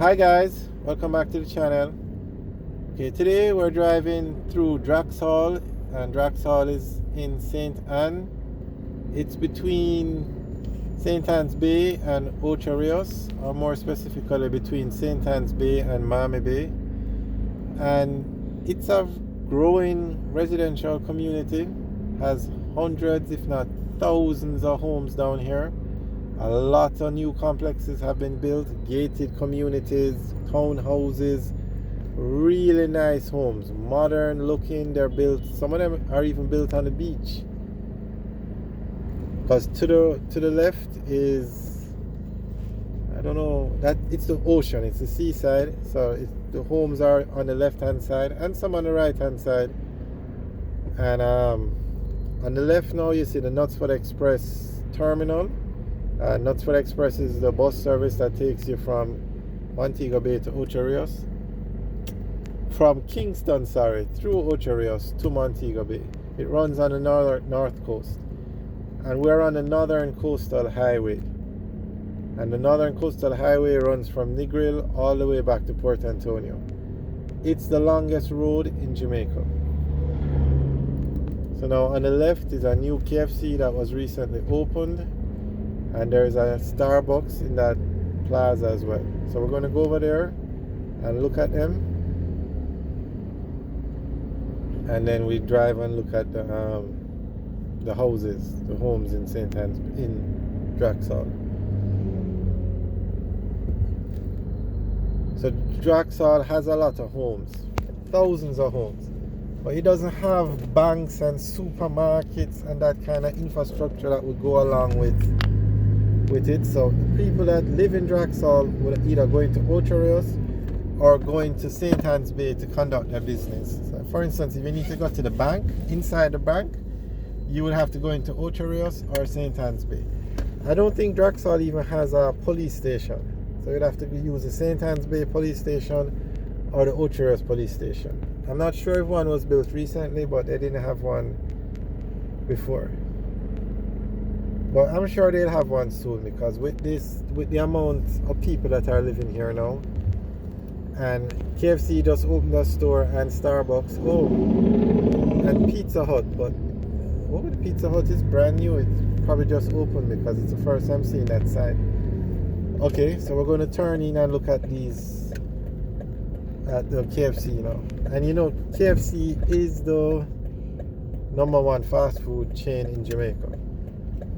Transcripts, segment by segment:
Hi guys, welcome back to the channel. Okay, today we're driving through Draxhall, and Draxhall is in St. Anne. It's between St. Anne's Bay and Ocho Rios, or more specifically between St. Anne's Bay and Miami Bay. And it's a growing residential community, has hundreds if not thousands of homes down here. A lot of new complexes have been built, gated communities, townhouses, really nice homes, modern looking. They're built, some of them are even built on the beach. Because to the left is, I don't know, that it's the ocean, it's the seaside. So the homes are on the left hand side and some on the right hand side. And on the left now you see the Knutsford Express terminal. Knutsford Express is the bus service that takes you from Montego Bay to Ocho Rios. From Kingston, through Ocho Rios to Montego Bay. It runs on the north coast. And we're on the Northern Coastal Highway. And the Northern Coastal Highway runs from Negril all the way back to Port Antonio. It's the longest road in Jamaica. So now on the left is a new KFC that was recently opened. And there's a Starbucks in that plaza as well. So we're going to go over there and look at them. And then we drive and look at the houses, the homes in St. Anne's, in Draxhall. So Draxhall has a lot of homes, thousands of homes. But it doesn't have banks and supermarkets and that kind of infrastructure that would go along with it. So the people that live in Draxhall would either going to Ocho Rios or going to St. Anne's Bay to conduct their business. So for instance, if you need to go to the bank, inside the bank, you would have to go into Ocho Rios or St. Anne's Bay. I don't think Draxhall even has a police station. So you'd have to use the St. Anne's Bay police station or the Ocho Rios police station. I'm not sure if one was built recently, but they didn't have one before. But I'm sure they'll have one soon, because with the amount of people that are living here now, and KFC just opened a store, and Starbucks, and Pizza Hut. But what with Pizza Hut is brand new. It's probably just opened because it's the first time seeing that sign. Okay, so we're going to turn in and look at these, at the KFC now. And you know, KFC is the #1 fast food chain in Jamaica.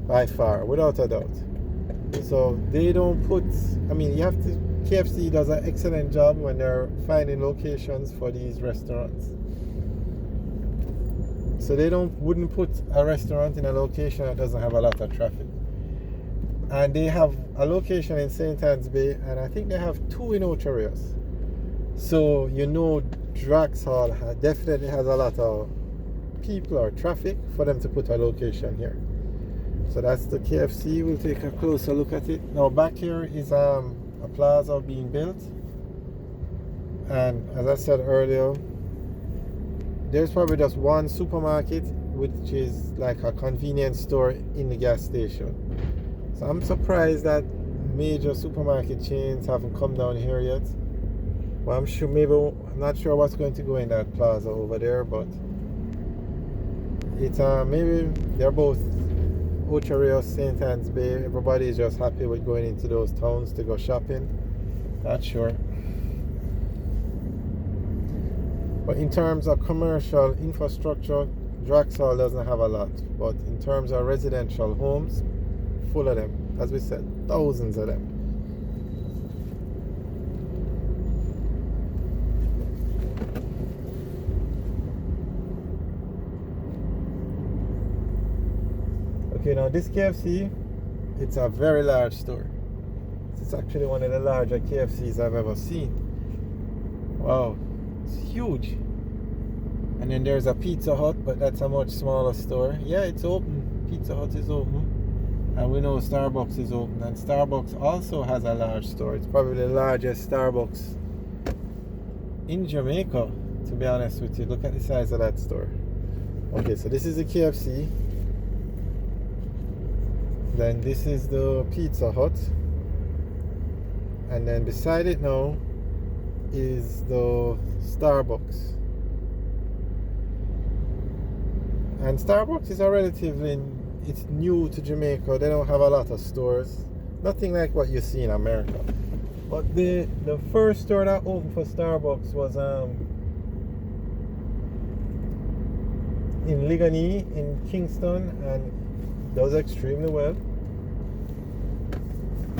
By far, without a doubt. So they don't put, KFC does an excellent job when they're finding locations for these restaurants. So they wouldn't put a restaurant in a location that doesn't have a lot of traffic. And they have a location in St. Anne's Bay, and I think they have 2 in Ocho Rios. So you know, Draxhall definitely has a lot of people or traffic for them to put a location here. So that's the KFC. We'll take a closer look at it. Now back here is a plaza being built. And as I said earlier, there's probably just one supermarket, which is like a convenience store in the gas station. So I'm surprised that major supermarket chains haven't come down here yet. Well, I'm not sure what's going to go in that plaza over there, but it's maybe they're both Ocho Rios, St. Anne's Bay. Everybody is just happy with going into those towns to go shopping. Not sure. But in terms of commercial infrastructure, Draxhall doesn't have a lot. But in terms of residential homes, full of them. As we said, thousands of them. Okay, now this KFC, it's a very large store. It's actually one of the larger KFCs I've ever seen. Wow, it's huge. And then there's a Pizza Hut, but that's a much smaller store. Yeah, it's open. Pizza Hut is open. And we know Starbucks is open. And Starbucks also has a large store. It's probably the largest Starbucks in Jamaica, to be honest with you. Look at the size of that store. Okay, so this is the KFC. Then this is the Pizza Hut. And then beside it now is the Starbucks. And Starbucks is it's new to Jamaica. They don't have a lot of stores. Nothing like what you see in America. But the first store that opened for Starbucks was in Ligani in Kingston, and does extremely well.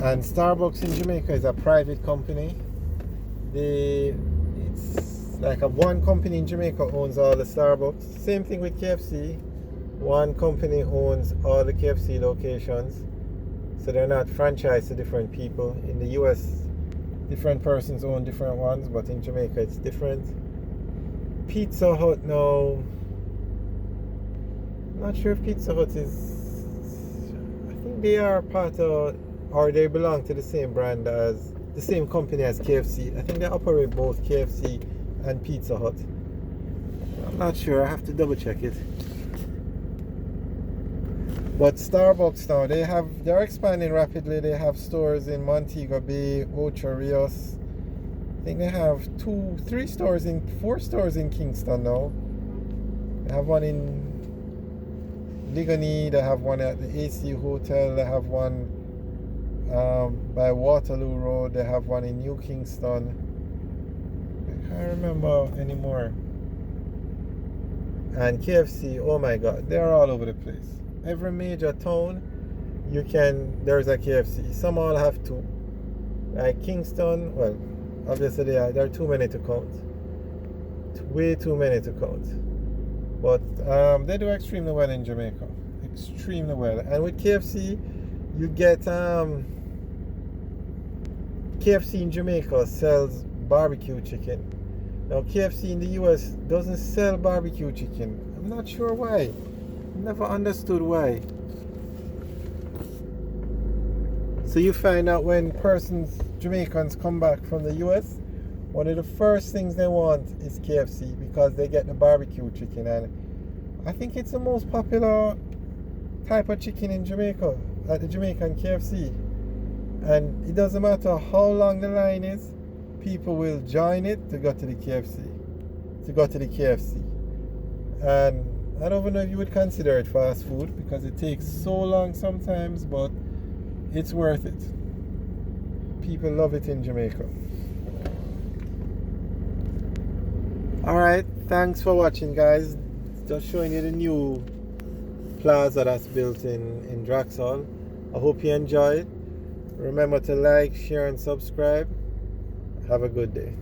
And Starbucks in Jamaica is a private company. It's like one company in Jamaica owns all the Starbucks. Same thing with KFC. One company owns all the KFC locations. So they're not franchised to different people. In the US, different persons own different ones, but in Jamaica it's different. Pizza Hut now, I'm not sure if Pizza Hut is, I think they are part of, or they belong to the same brand as, the same company as KFC. I think they operate both KFC and Pizza Hut. I'm not sure, I have to double check it. But Starbucks now, they're expanding rapidly. They have stores in Montego Bay, Ocho Rios. I think they have 4 stores in Kingston now. They have one in Ligani, they have one at the AC Hotel, they have one by Waterloo Road, they have one in New Kingston. I can't remember anymore. And KFC, oh my god, they're all over the place. Every major town, there's a KFC. Some all have 2. Like Kingston, well, obviously there are too many to count. Way too many to count. But they do extremely well in Jamaica. Extremely well. And with KFC, you get KFC in Jamaica sells barbecue chicken. Now KFC in the US doesn't sell barbecue chicken. I'm not sure why. Never understood why. So you find out when Jamaicans come back from the US, one of the first things they want is KFC because they get the barbecue chicken, and I think it's the most popular type of chicken in Jamaica at the Jamaican KFC. And it doesn't matter how long the line is, people will join it to go to the KFC. And I don't even know if you would consider it fast food because it takes so long sometimes, but it's worth it. People love it in Jamaica. Alright, thanks for watching, guys. Just showing you the new plaza that's built in Draxall. I hope you enjoyed. Remember to like, share and subscribe. Have a good day.